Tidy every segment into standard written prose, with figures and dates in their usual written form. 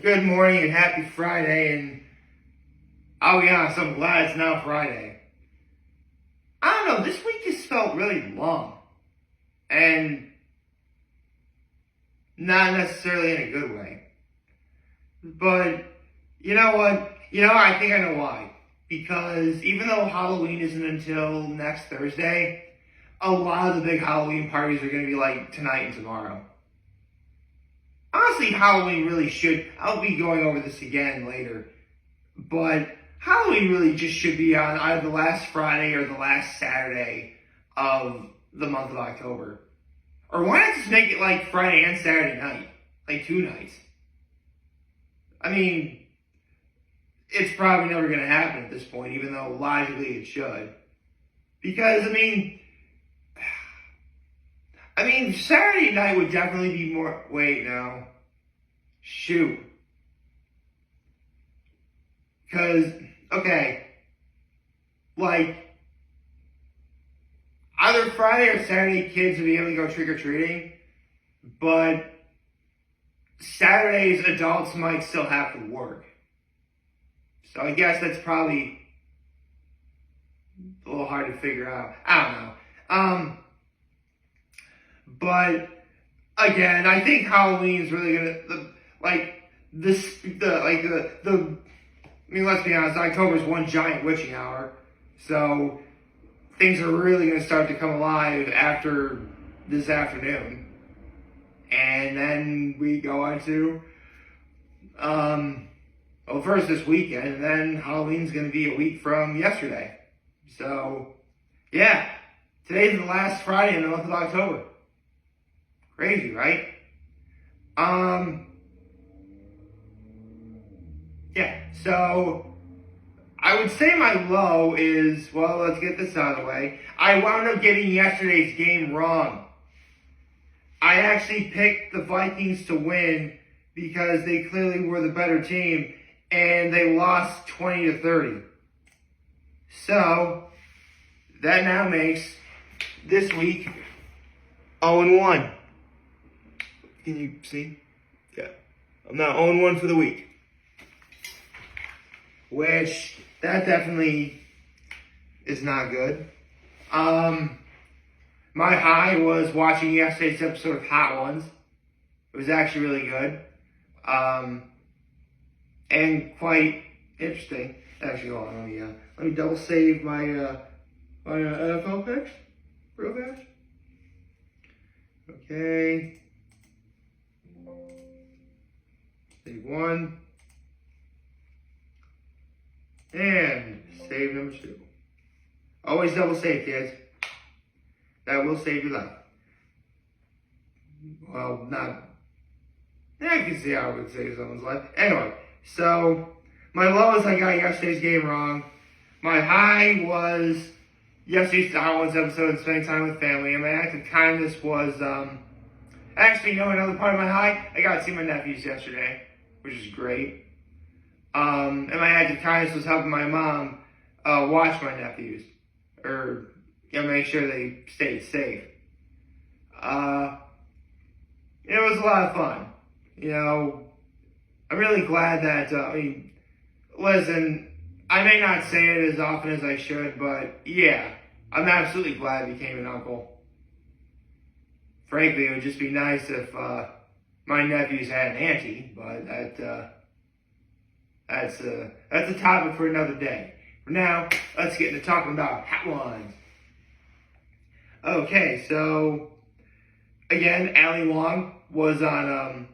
Good morning and happy Friday, and I'll be honest, I'm glad it's now Friday. I don't know, this week just felt really long, and not necessarily in a good way. But, you know what? I think I know why. Because even though Halloween isn't until next Thursday, a lot of the big Halloween parties are going to be like tonight and tomorrow. Honestly, Halloween really should. I'll be going over this again later. But Halloween really just should be on either the last Friday or the last Saturday of the month of October. Or why not just make it like Friday and Saturday night? Like 2 nights. I mean, it's probably never going to happen at this point, even though logically it should. Because, Saturday night would definitely be more. Wait, no. Shoot. Because, okay. Like, either Friday or Saturday, kids will be able to go trick or treating. But Saturdays, adults might still have to work. So I guess that's probably a little hard to figure out. I don't know. But again, I think Halloween is really gonna let's be honest, October is one giant witching hour. So things are really gonna start to come alive after this afternoon. And then we go on to first this weekend, and then Halloween's gonna be a week from yesterday. So yeah. Today's the last Friday in the month of October. Crazy, right? Yeah, so I would say my low is, well, let's get this out of the way. I wound up getting yesterday's game wrong. I actually picked the Vikings to win because they clearly were the better team, and they lost 20-30. So that now makes this week 0-1. Can you see? Yeah. I'm now 0-1 for the week. Which, that definitely is not good. My high was watching yesterday's episode of Hot Ones. It was actually really good. And quite interesting. Actually, hold on, let me double save my NFL picks real fast. Okay. Save 1. And save number 2. Always double save, kids. That will save your life. Well, not. Yeah, I can see how it would save someone's life. Anyway, so my lowest, I got yesterday's game wrong. My high was yesterday's Hot Ones episode and spending time with family. And my act of kindness was, actually, another part of my high, I got to see my nephews yesterday, which is great. And my act of kindness was helping my mom watch my nephews, or make sure they stayed safe. It was a lot of fun. I'm really glad that, listen, I may not say it as often as I should, but yeah, I'm absolutely glad I became an uncle. Frankly, it would just be nice if my nephews had an auntie, but that's a topic for another day. For now, let's get into talking about Hot Ones. Okay, so again, Ali Wong was on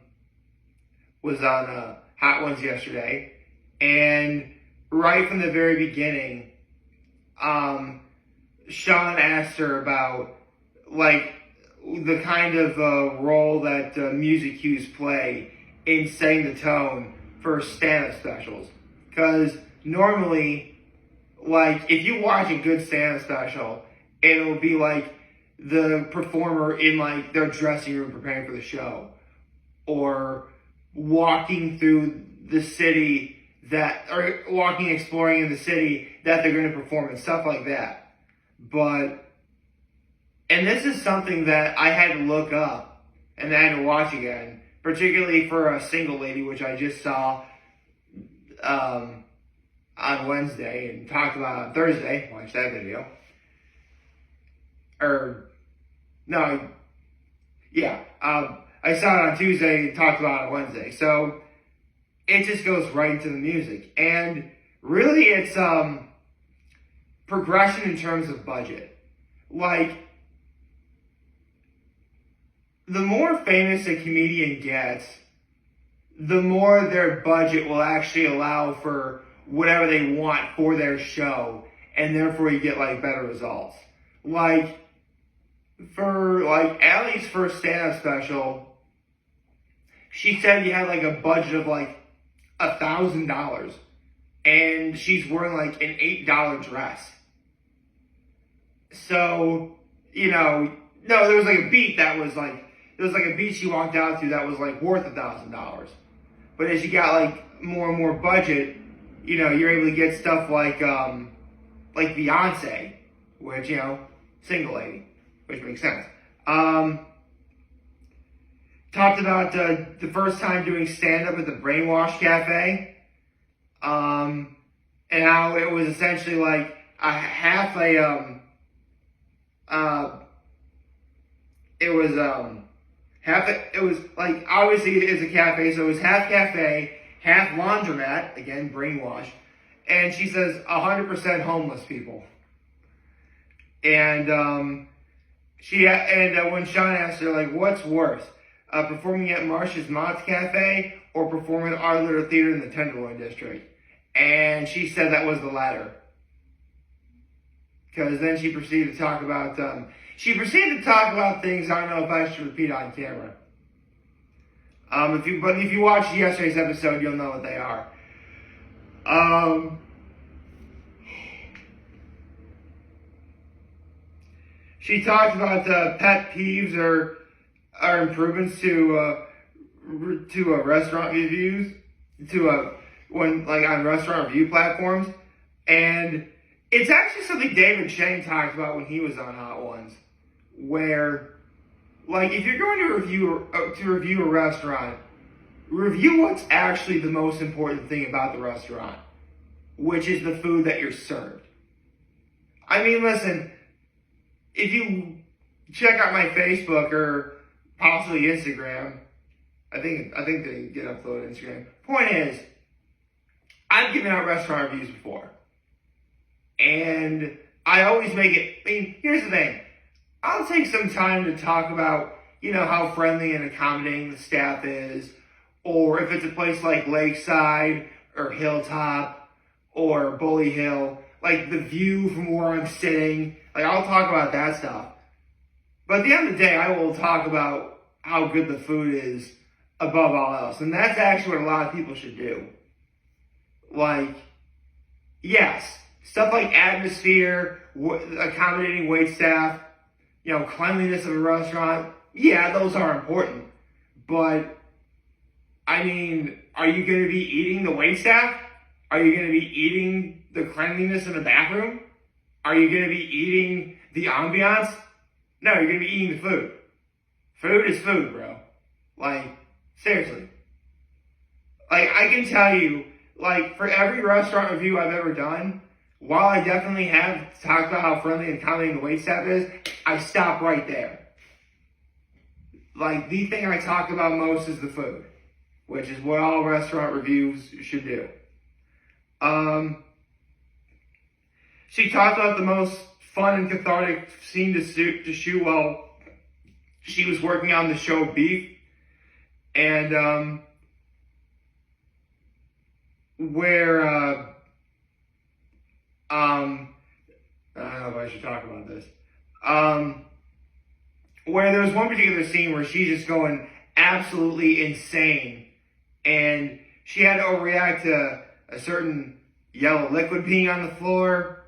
Hot Ones yesterday, and right from the very beginning, Sean asked her about the kind of role that music cues play in setting the tone for stand-up specials. Because normally, if you watch a good stand-up special, it'll be the performer in their dressing room preparing for the show, or walking through the city exploring in the city that they're going to perform and stuff like that. And this is something that I had to look up and I had to watch again particularly for a Single Lady, which I just saw on Wednesday and talked about on Thursday. Watch that video. I saw it on Tuesday and talked about it on Wednesday. So it just goes right into the music. And really it's progression in terms of budget. Like, the more famous a comedian gets, the more their budget will actually allow for whatever they want for their show, and therefore you get like better results. Like, for like Allie's first stand-up special, she said you had like a budget of like $1,000, and she's wearing like an $8 dress. So, no, there was like a beat that was like, there was like a beat she walked out to that was like worth $1,000. But as you got like more and more budget, you're able to get stuff like Beyonce, which, Single Lady, which makes sense. Talked about the first time doing stand-up at the Brainwash Cafe, and how it was essentially like it was like, obviously it's a cafe, so it was half cafe, half laundromat, again, Brainwash, and she says 100% homeless people. And when Sean asked her, like, what's worse, performing at Marcia's Mott's Cafe or performing at Our Little Theater in the Tenderloin District? And she said that was the latter. Because then she proceeded to talk about things I don't know if I should repeat on camera. If you watched yesterday's episode, you'll know what they are. She talked about pet peeves or improvements to restaurant reviews, on restaurant review platforms, and it's actually something David Chang talked about when he was on Hot Ones, where, like, if you're going to review a restaurant, review what's actually the most important thing about the restaurant, which is the food that you're served. I mean, listen, if you check out my Facebook or possibly Instagram, I think they get uploaded to Instagram. Point is, I've given out restaurant reviews before. And I always make it, here's the thing. I'll take some time to talk about, how friendly and accommodating the staff is, or if it's a place like Lakeside or Hilltop or Bully Hill, like the view from where I'm sitting. Like, I'll talk about that stuff. But at the end of the day, I will talk about how good the food is above all else. And that's actually what a lot of people should do. Like, yes, stuff like atmosphere, accommodating wait staff, cleanliness of a restaurant, yeah, those are important. But, are you going to be eating the wait staff? Are you going to be eating the cleanliness in the bathroom? Are you going to be eating the ambiance? No, you're going to be eating the food. Food is food, bro. Like, seriously. Like, I can tell you, like, for every restaurant review I've ever done, while I definitely have talked about how friendly and accommodating the waitstaff is, I stop right there. Like, the thing I talk about most is the food, which is what all restaurant reviews should do. She talked about the most fun and cathartic scene to shoot while she was working on the show Beef, and where I don't know if I should talk about this. Where there was one particular scene where she's just going absolutely insane, and she had to overreact to a certain yellow liquid being on the floor.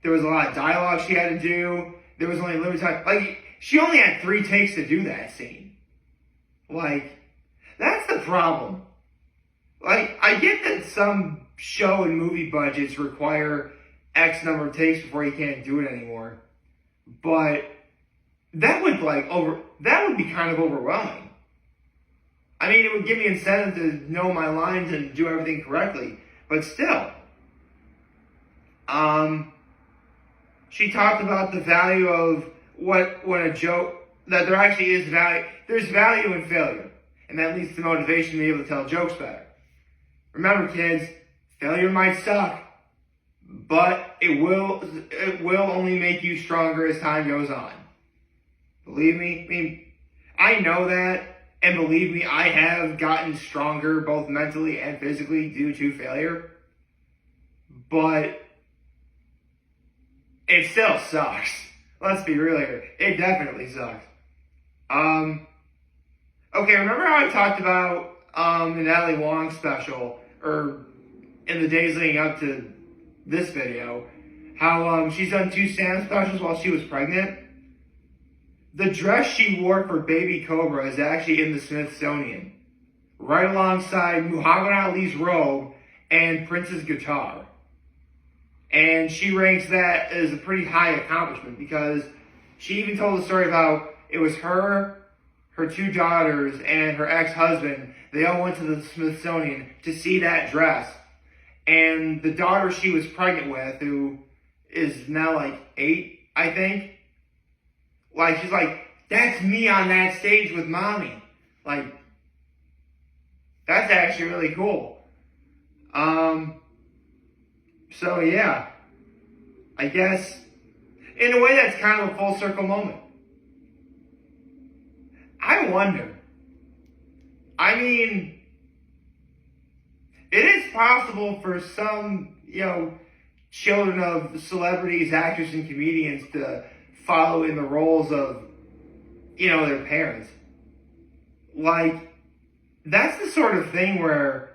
There was a lot of dialogue she had to do. There was only limited time. Like, she only had 3 takes to do that scene. Like, that's the problem. Like, I get that some show and movie budgets require X number of takes before you can't do it anymore. But that would be kind of overwhelming. I mean, it would give me incentive to know my lines and do everything correctly. But still, she talked about the value of when a joke, that there actually is value. There's value in failure, and that leads to motivation to be able to tell jokes better. Remember, kids, failure might suck, but it will only make you stronger as time goes on. Believe me, I mean, I know that, and believe me, I have gotten stronger both mentally and physically due to failure. But it still sucks. Let's be real here. It definitely sucks. Okay, remember how I talked about an Ali Wong special, or in the days leading up to this video, how she's done 2 stand specials while she was pregnant? The dress she wore for Baby Cobra is actually in the Smithsonian, right alongside Muhammad Ali's robe and Prince's guitar. And she ranks that as a pretty high accomplishment, because she even told the story of how it was her 2 daughters, and her ex-husband. They all went to the Smithsonian to see that dress. And the daughter she was pregnant with, who is now like 8, I think, like, she's like, that's me on that stage with mommy. Like, that's actually really cool. So yeah, I guess in a way that's kind of a full circle moment. I wonder, I mean, it is possible for some, children of celebrities, actors, and comedians to follow in the roles of, their parents. Like, that's the sort of thing where,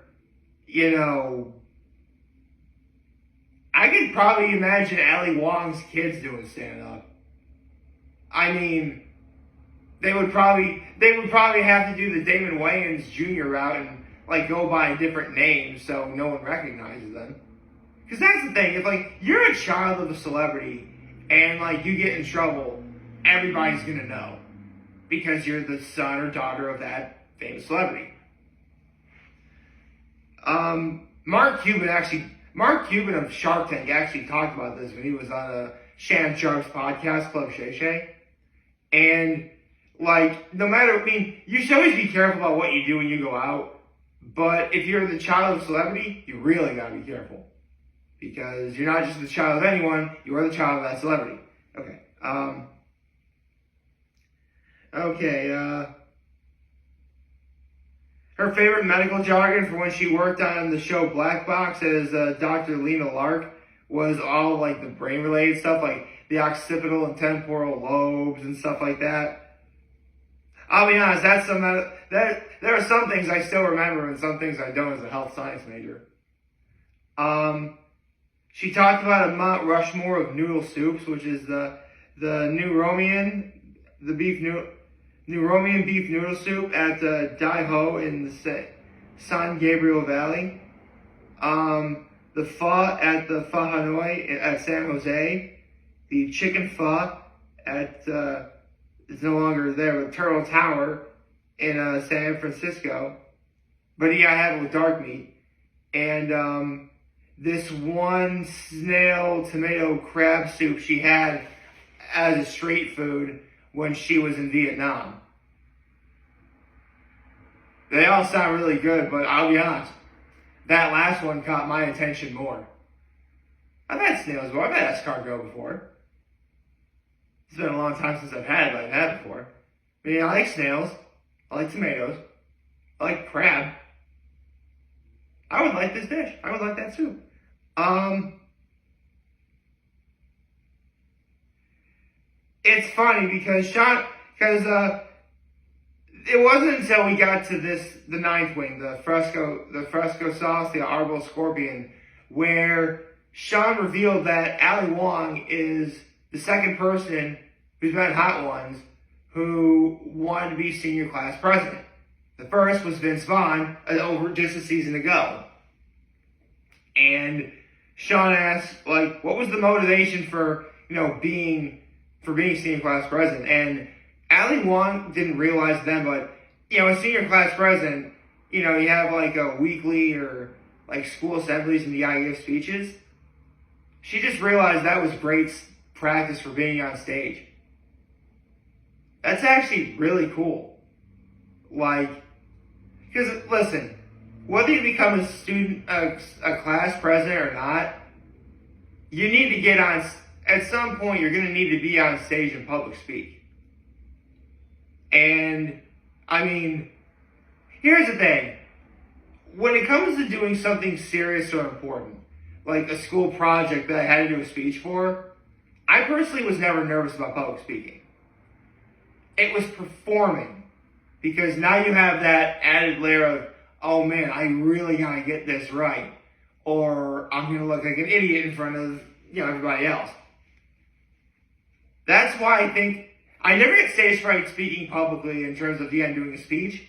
I could probably imagine Ali Wong's kids doing stand-up. I mean, they would probably have to do the Damon Wayans Jr. route and, like, go by different names so no one recognizes them. Because that's the thing, if, you're a child of a celebrity and, you get in trouble, everybody's gonna know. Because you're the son or daughter of that famous celebrity. Mark Cuban of Shark Tank actually talked about this when he was on a Shannon Sharp's podcast, Club Shay Shay. And, no matter, you should always be careful about what you do when you go out. But if you're the child of a celebrity, you really gotta be careful. Because you're not just the child of anyone, you are the child of that celebrity. Okay. Her favorite medical jargon for when she worked on the show Black Box as Dr. Lena Lark was all the brain related stuff, like the occipital and temporal lobes and stuff like that. I'll be honest, there are some things I still remember and some things I don't as a health science major. She talked about a Mount Rushmore of noodle soups, which is the New Romian beef noodle soup at Dai Ho in the San Gabriel Valley. The pho at the Pho Hanoi at San Jose. The chicken pho at, it's no longer there, but Turtle Tower in San Francisco. But you gotta have it with dark meat. And this one snail tomato crab soup she had as a street food when she was in Vietnam. They all sound really good, but I'll be honest, that last one caught my attention more. I've had snails before. I've had escargot before. It's been a long time since I've had it, but I've had it before. I like snails. I like tomatoes. I like crab. I would like this dish. I would like that soup. It's funny because it wasn't until we got to the ninth wing, the fresco sauce, the arbol scorpion, where Sean revealed that Ali Wong is the second person who's been Hot Ones who wanted to be senior class president. The first was Vince Vaughn over just a season ago. And Sean asked, what was the motivation for, being senior class president? And Ali Wong didn't realize then, but a senior class president, you have like a weekly or like school assemblies and you gotta give speeches. She just realized that was great practice for being on stage. That's actually really cool. Because listen, whether you become a student, a class president or not, you need to get on, at some point you're going to need to be on stage and public speak. And, I mean, here's the thing. When it comes to doing something serious or important, like a school project that I had to do a speech for, I personally was never nervous about public speaking. It was performing, because now you have that added layer of, oh man, I really gotta get this right, or I'm gonna look like an idiot in front of everybody else. That's why I think I never get stage fright speaking publicly in terms of doing a speech,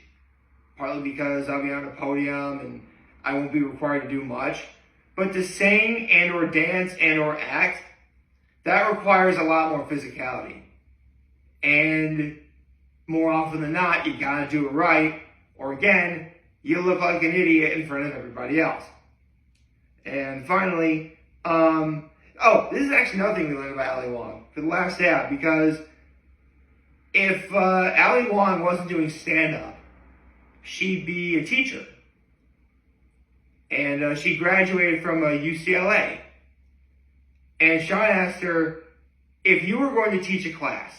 partly because I'll be on a podium and I won't be required to do much. But to sing and or dance and or act, that requires a lot more physicality. And more often than not, you gotta do it right, or again, you look like an idiot in front of everybody else. And finally, this is actually another thing we learned about Ali Wong for the last dab, because if Ali Wong wasn't doing stand-up, she'd be a teacher. And she graduated from UCLA. And Sean asked her, if you were going to teach a class,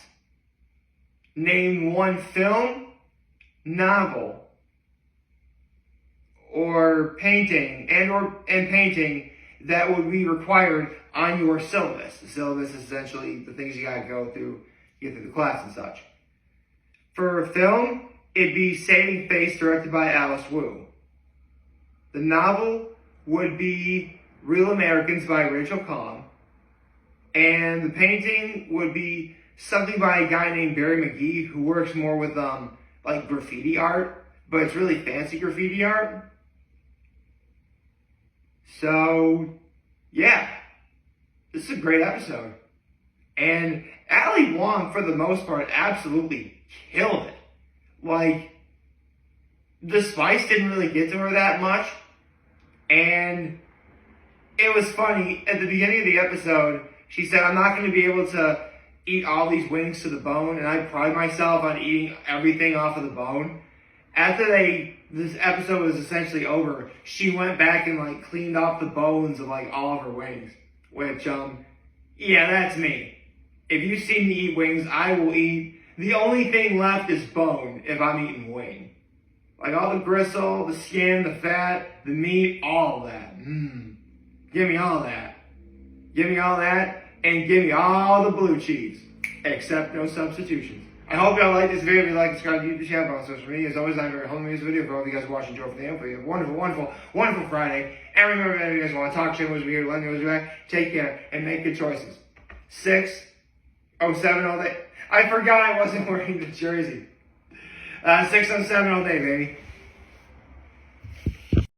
name one film, novel, or painting, and painting that would be required on your syllabus. The syllabus is essentially the things you gotta go through, get through the class and such. For film, it'd be Saving Face, directed by Alice Wu. The novel would be Real Americans by Rachel Khong. And the painting would be something by a guy named Barry McGee, who works more with like graffiti art, but it's really fancy graffiti art. So, yeah, this is a great episode. And Ali Wong, for the most part, absolutely killed it. Like, the spice didn't really get to her that much. And it was funny, at the beginning of the episode, she said, I'm not going to be able to eat all these wings to the bone, and I pride myself on eating everything off of the bone. After this episode was essentially over, she went back and like cleaned off the bones of like all of her wings. Which, yeah, that's me. If you see me eat wings, I will eat. The only thing left is bone if I'm eating wing. Like all the gristle, the skin, the fat, the meat, all of that. Give me all that. Give me all that, and give me all the blue cheese. Except no substitutions. I hope y'all like this video. If you like, subscribe to the YouTube channel, on social media. As always, I'm very home with this video. For all of you guys watching, Joe for the info. You have a wonderful, wonderful, wonderful Friday. And remember, if you guys want to talk shit, was weird, let me know what you like. Take care and make good choices. 607 all day. I forgot I wasn't wearing the jersey. 607 all day, baby.